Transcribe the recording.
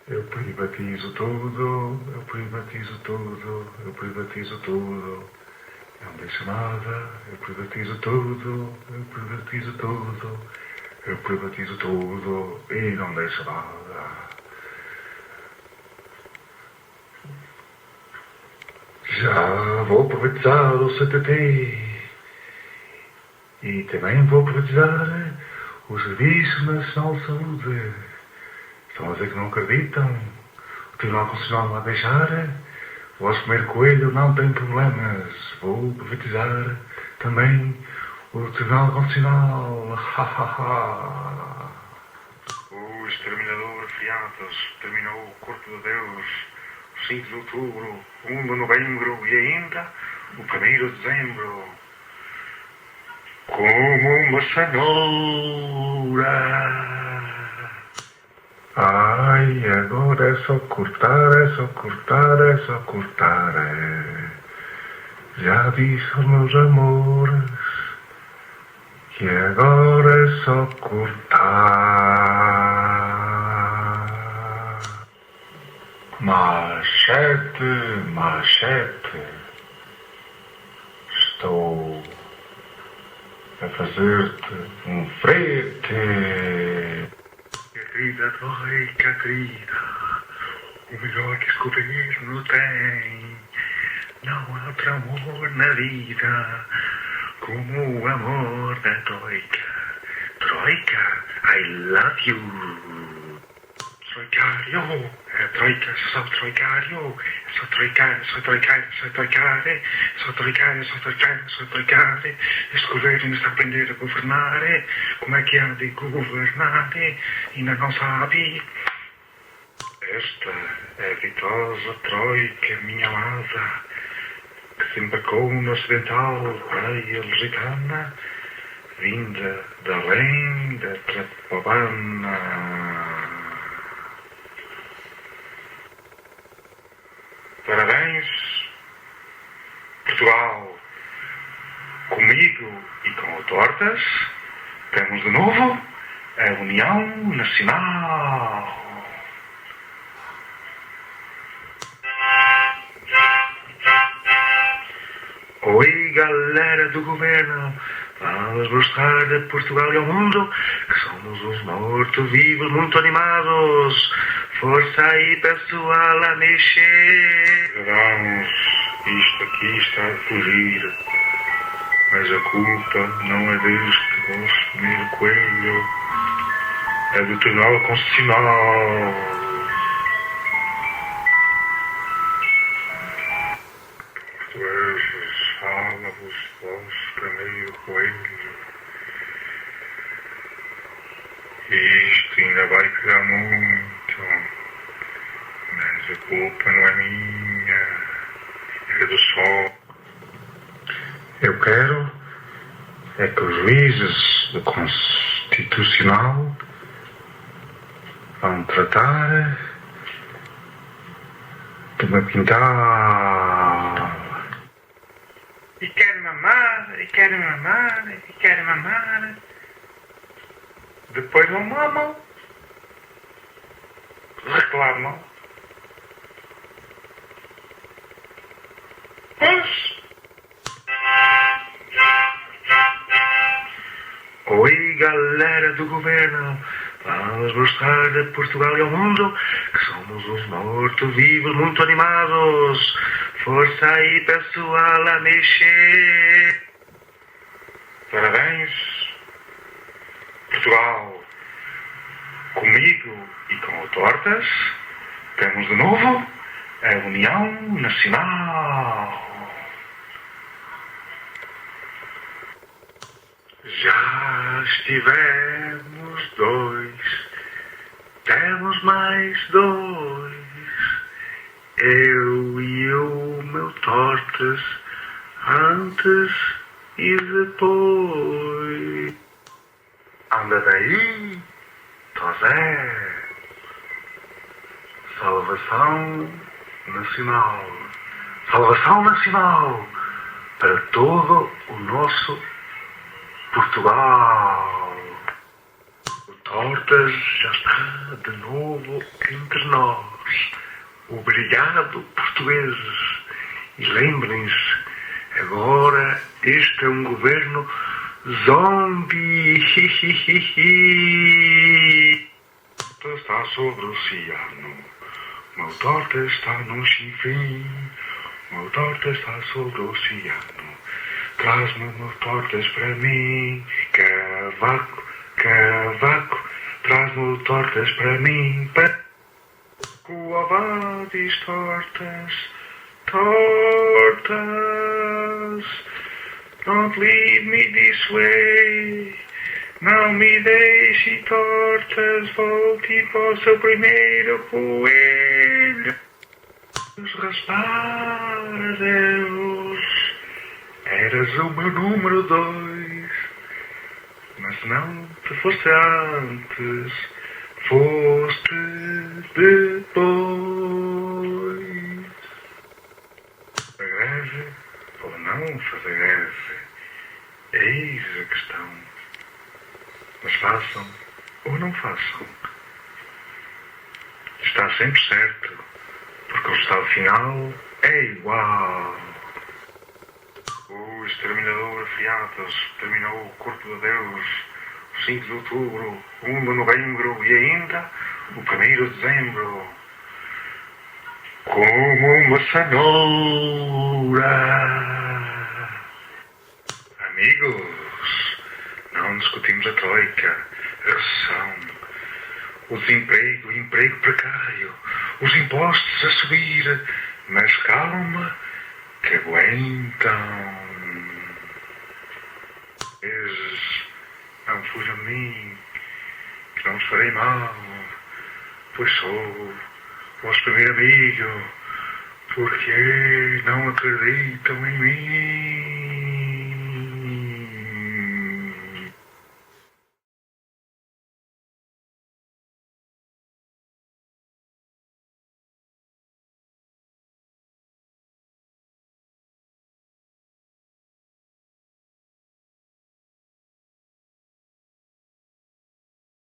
Eu privatizo tudo, eu privatizo tudo, eu privatizo tudo. Não deixo nada, eu privatizo tudo, eu privatizo tudo, eu privatizo tudo e não deixo nada. Já vou privatizar o CTT e também vou privatizar o Serviço Nacional de Saúde. Estão a dizer que não acreditam? O Tribunal Constitucional não vai deixar? O vosso primeiro coelho não tem problemas. Vou privatizar também o Tribunal Constitucional. O exterminador Friatas terminou o Corpo de Deus, o 5 de outubro, 1 de novembro e ainda o 1º de dezembro. Como uma cenoura. Ai, agora é só cortar, é só cortar, é só cortar. Já disse aos meus amores que agora é só cortar. Machete, machete, estou a fazer-te um frete. Querida Troika, querida, o melhor que este governo tem. Não há outro amor na vida como o amor da Troika. Troika, I love you. Troicário, Troika, sou troicário, sou troicário, sou troicário, sou troicário, sou troicário, sou troicário, sou troicário. Este governo está a aprender a governar. Como é que há de governar? Ainda não sabe. Esta é a vitoriosa Troika, minha asa, que se embarcou no ocidental praia lusitana, vinda de além da Trapobana. Parabéns, Portugal. Comigo e com o Tortas, temos de novo a União Nacional. Oi, galera do governo, vamos mostrar a Portugal e ao mundo que somos uns mortos-vivos muito animados. Força aí, pessoal, a mexer. Cidadãos, isto aqui está a fugir, mas a culpa não é deste vosso primeiro coelho, é do Tribunal Constitucional. Fala-vos, vosso primeiro coelho. Isto ainda vai pegar muito, mas a culpa não é minha, é do sol. Eu quero é que os juízes do Constitucional vão tratar de me pintar. E quero mamar, e quero mamar, e quero mamar. Depois não mamam. Reclamam. Pois. Oi, galera do governo. Vamos mostrar a Portugal e ao mundo que somos uns mortos-vivos muito animados. Força aí, pessoal, a mexer. Parabéns, Portugal. Comigo e com o Tortas, temos de novo a União Nacional. Já estivemos dois, temos mais dois. Eu e o meu Tortas, antes e depois. Anda daí, Tosé. Salvação Nacional. Salvação Nacional para todo o nosso Portugal. O Tortas já está de novo entre nós. Obrigado, portugueses. E lembrem-se, agora este é um governo zombie. Está sobre o oceano. Meu torta está no chifrinho. Meu torta está sobre o oceano. Traz-me meus tortas para mim. Cavaco, cavaco. Traz-me tortas para mim. Coavadis tortas. Tortas. Don't leave me this way. Não me deixe tortas, volte para o seu primeiro coelho. Raspar adeus. Eras o meu número 2. Mas não te foste antes, foste depois. A greve ou não fazer greve? Eis a questão. Mas façam ou não façam. Está sempre certo, porque o resultado final é igual. O exterminador Friatas terminou o Corpo de Deus o 5 de outubro, 1 de novembro e ainda o 1º de dezembro. Como uma cenoura. Amigos, não discutimos a troika, a recessão, o desemprego, o emprego precário, os impostos a subir, mas calma, que aguentam. Não fujam de mim, que não vos farei mal, pois sou o vosso primeiro amigo, porque não acreditam em mim.